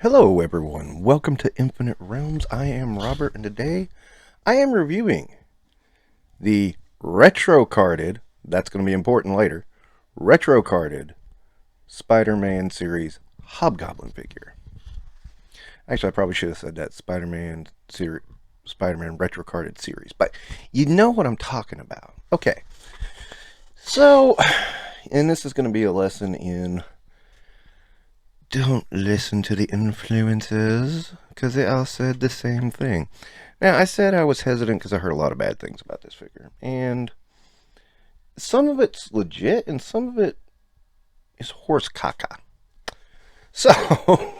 Hello everyone, welcome to Infinite Realms. I am Robert, and today I am reviewing the retro-carded, that's going to be important later, retro-carded Spider-Man series Hobgoblin figure. Actually, I probably should have said that Spider-Man retro-carded series, but you know what I'm talking about. Okay, so, and this is going to be a lesson in don't listen to the influencers, because they all said the same thing. Now, I said I was hesitant because I heard a lot of bad things about this figure, and some of it's legit, and some of it is horse caca. So,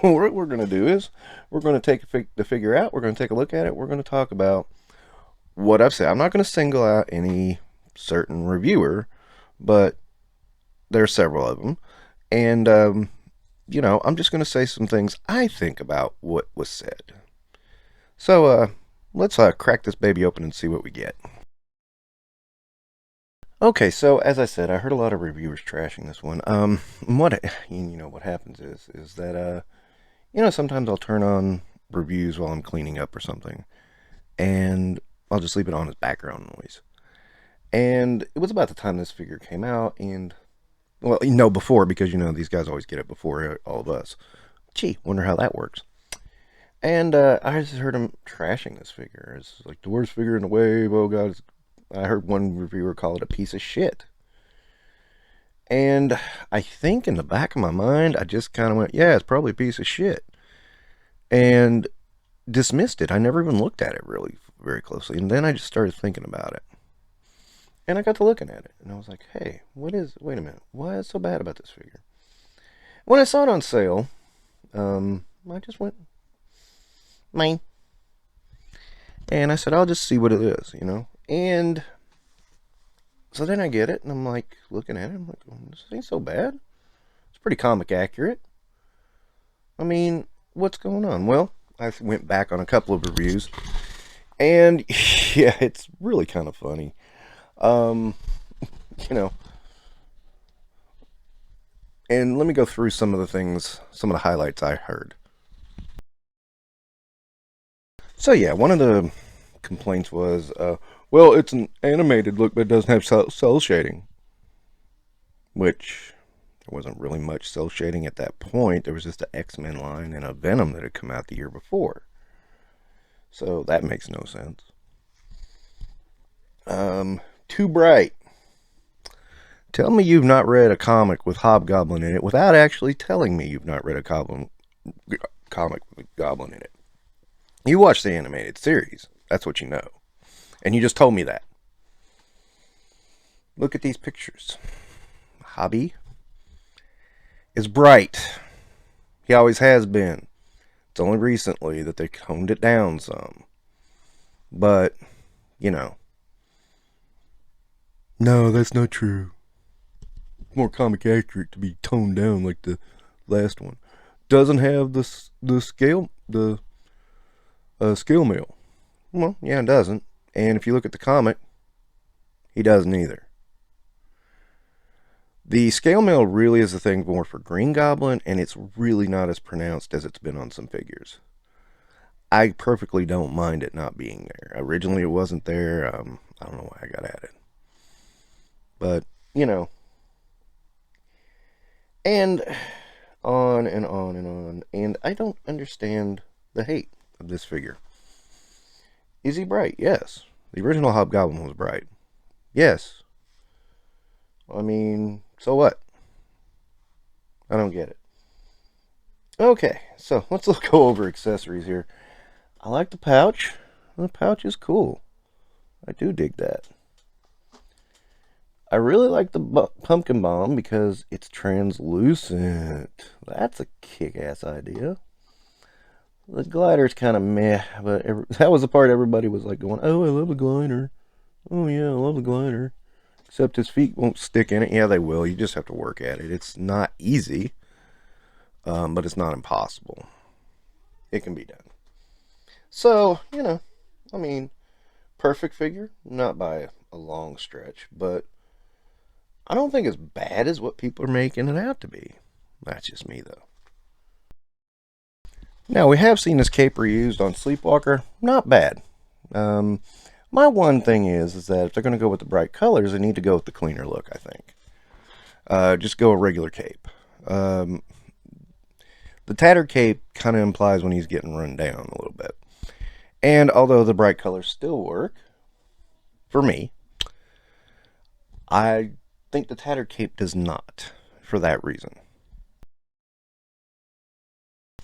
what we're going to do is, we're going to take the figure out, we're going to take a look at it, we're going to talk about what I've said. I'm not going to single out any certain reviewer, but there are several of them, and, you know, I'm just going to say some things I think about what was said. So, let's crack this baby open and see what we get. Okay, so as I said, I heard a lot of reviewers trashing this one. What happens is that sometimes I'll turn on reviews while I'm cleaning up or something, and I'll just leave it on as background noise. And it was about the time this figure came out, and well, before, because these guys always get it before all of us. Gee, wonder how that works. And I just heard him trashing this figure. It's like the worst figure in the wave. Oh god, I heard one reviewer call it a piece of shit. And I think in the back of my mind, I just kind of went, yeah, it's probably a piece of shit. And dismissed it. I never even looked at it really very closely. And then I just started thinking about it. And I got to looking at it. And I was like, hey, wait a minute. What is so bad about this figure? When I saw it on sale, I just went, mine. And I said, I'll just see what it is, And so then I get it, and I'm like, looking at it, I'm like, this ain't so bad. It's pretty comic accurate. I mean, what's going on? Well, I went back on a couple of reviews, and yeah, it's really kind of funny. And let me go through some of the highlights I heard. So yeah, one of the complaints was, well, it's an animated look, but it doesn't have cell shading. Which, there wasn't really much cell shading at that point. There was just an X-Men line and a Venom that had come out the year before. So that makes no sense. Too bright. Tell me you've not read a comic with Hobgoblin in it without actually telling me you've not read a comic with Goblin in it. You watched the animated series. That's what you know. And you just told me that. Look at these pictures. Hobby is bright. He always has been. It's only recently that they toned it down some. But, no, that's not true. More comic accurate to be toned down like the last one. Doesn't have the scale mail. Well, yeah, it doesn't. And if you look at the comic, he doesn't either. The scale mail really is a thing more for Green Goblin, and it's really not as pronounced as it's been on some figures. I perfectly don't mind it not being there. Originally it wasn't there. I don't know why I got at it. But, and on and on and on. And I don't understand the hate of this figure. Is he bright? Yes. The original Hobgoblin was bright. Yes. I mean, so what? I don't get it. Okay, so let's go over accessories here. I like the pouch. The pouch is cool. I do dig that. I really like the pumpkin bomb because it's translucent. That's a kick-ass idea. The glider's kind of meh, but that was the part everybody was like going, oh, I love the glider. Oh, yeah, I love the glider. Except his feet won't stick in it. Yeah, they will. You just have to work at it. It's not easy, but it's not impossible. It can be done. So, I mean, perfect figure. Not by a long stretch, but I don't think as bad as what people are making it out to be. That's just me, though. Now, we have seen this cape reused on Sleepwalker. Not bad. My one thing is that if they're going to go with the bright colors, they need to go with the cleaner look, I think. Just go a regular cape. The tattered cape kind of implies when he's getting run down a little bit. And although the bright colors still work, for me, I think the tattered cape does not, for that reason.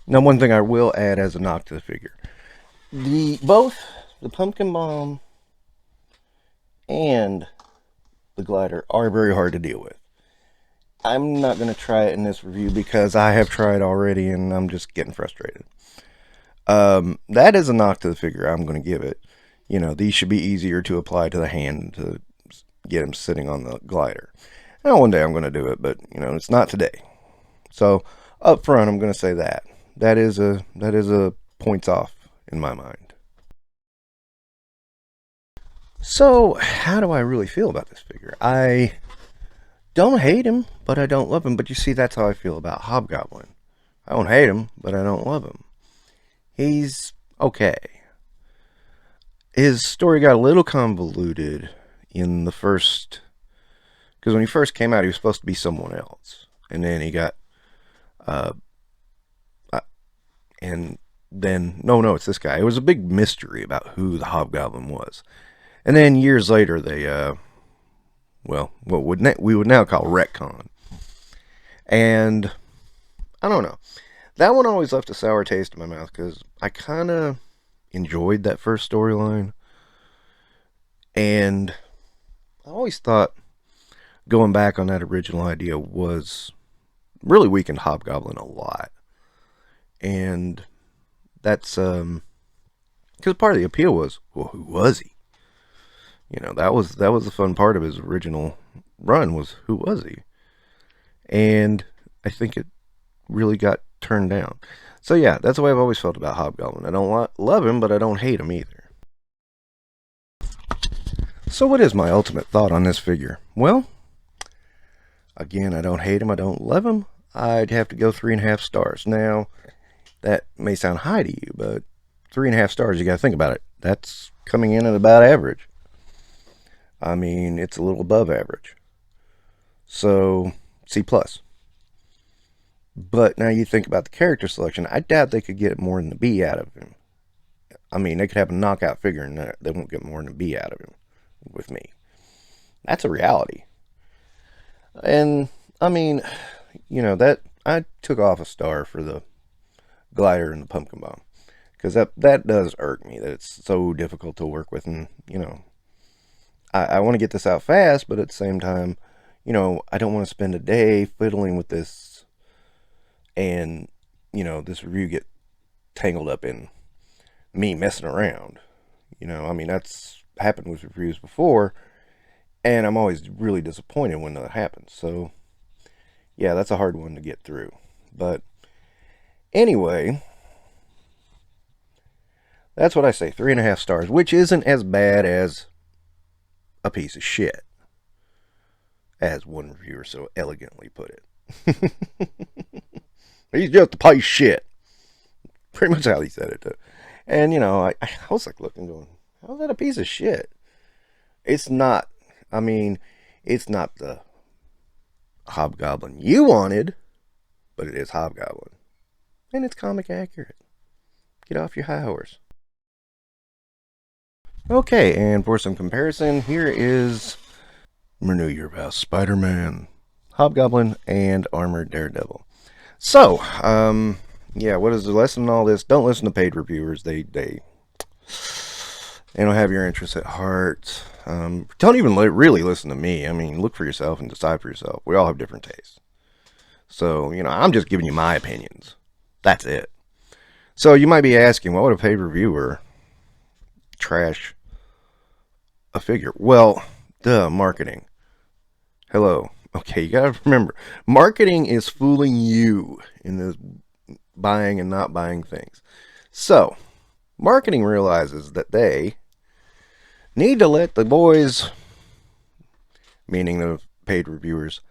Now, one thing I will add as a knock to the figure. Both the pumpkin bomb and the glider are very hard to deal with. I'm not going to try it in this review because I have tried already and I'm just getting frustrated. That is a knock to the figure I'm going to give it. You know, these should be easier to apply to the hand to get him sitting on the glider. Now, one day I'm going to do it, but, you know, it's not today. So, up front, I'm going to say that. That is a points off in my mind. So, how do I really feel about this figure? I don't hate him, but I don't love him. But you see, that's how I feel about Hobgoblin. I don't hate him, but I don't love him. He's okay. His story got a little convoluted in the first... Because when he first came out, he was supposed to be someone else. And then he got... and then... No, it's this guy. It was a big mystery about who the Hobgoblin was. And then years later, they... what we would now call retcon. And... I don't know. That one always left a sour taste in my mouth because I kind of enjoyed that first storyline. And I always thought going back on that original idea was really weakened Hobgoblin a lot. And that's because part of the appeal was, well, who was he? You know, that was the fun part of his original run was who was he? And I think it really got turned down. So yeah, that's the way I've always felt about Hobgoblin. I don't love him, but I don't hate him either. So what is my ultimate thought on this figure? Well, again, I don't hate him, I don't love him. I'd have to go 3.5 stars. Now, that may sound high to you, but 3.5 stars, you gotta think about it. That's coming in at about average. I mean, it's a little above average. So, C+. But now you think about the character selection, I doubt they could get more than a B out of him. I mean, they could have a knockout figure and they won't get more than a B out of him with me. That's a reality. And, I mean, you know, that I took off a star for the glider and the pumpkin bomb. Because that does irk me, that it's so difficult to work with. And, you know, I want to get this out fast, but at the same time, you know, I don't want to spend a day fiddling with this and, you know, this review get tangled up in me messing around. You know, I mean, that's happened with reviews before, and I'm always really disappointed when that happens. So, yeah, that's a hard one to get through. But, anyway, that's what I say, 3.5 stars, which isn't as bad as a piece of shit, as one reviewer so elegantly put it. He's just a piece of shit. Pretty much how he said it, too. And, you know, I was like looking, going, how's that a piece of shit? It's not, I mean, it's not the Hobgoblin you wanted, but it is Hobgoblin. And it's comic accurate. Get off your high horse. Okay, and for some comparison, here is Renew Your Vows Spider-Man, Hobgoblin, and Armored Daredevil. So, yeah, what is the lesson in all this? Don't listen to paid reviewers. They don't have your interests at heart. Don't even really listen to me. I mean, look for yourself and decide for yourself. We all have different tastes. So, you know, I'm just giving you my opinions. That's it. So you might be asking, why would a paid reviewer trash a figure? Well, marketing. Hello. Okay, you gotta remember, marketing is fooling you in this buying and not buying things. So, marketing realizes that they need to let the boys, meaning the paid reviewers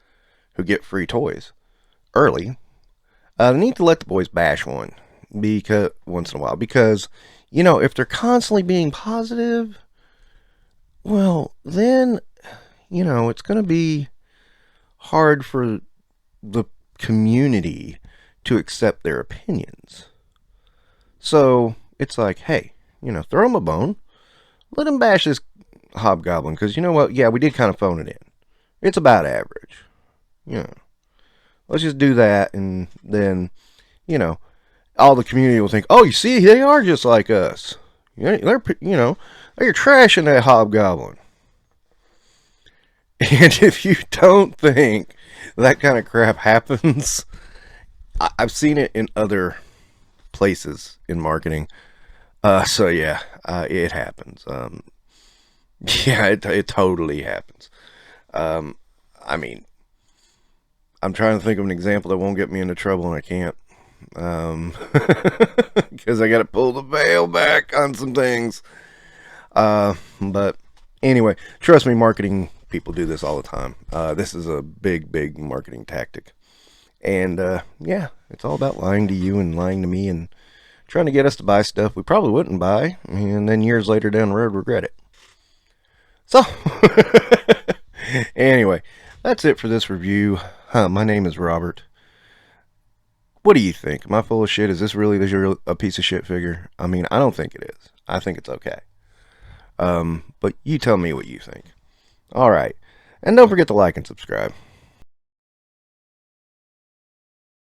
who get free toys early, they need to let the boys bash one. because once in a while, because you know, if they're constantly being positive, well, then you know it's going to be hard for the community to accept their opinions. So it's like, hey, you know, throw him a bone. Let him bash this Hobgoblin, because you know what? Yeah, we did kind of phone it in. It's about average. You know, let's just do that, and then, you know, all the community will think, oh, you see, they are just like us. They're, you know, they're trashing that Hobgoblin. And if you don't think that kind of crap happens, I've seen it in other places in marketing. So yeah, it happens. Yeah, it totally happens. I mean, I'm trying to think of an example that won't get me into trouble, and I can't. Because I got to pull the veil back on some things. But anyway, trust me, marketing people do this all the time. This is a big marketing tactic. And yeah, it's all about lying to you and lying to me and trying to get us to buy stuff we probably wouldn't buy, and then years later down the road regret it. So, anyway, that's it for this review. My name is Robert. What do you think? Am I full of shit? Is this really a piece of shit figure? I mean, I don't think it is. I think it's okay. But you tell me what you think. Alright. And don't forget to like and subscribe.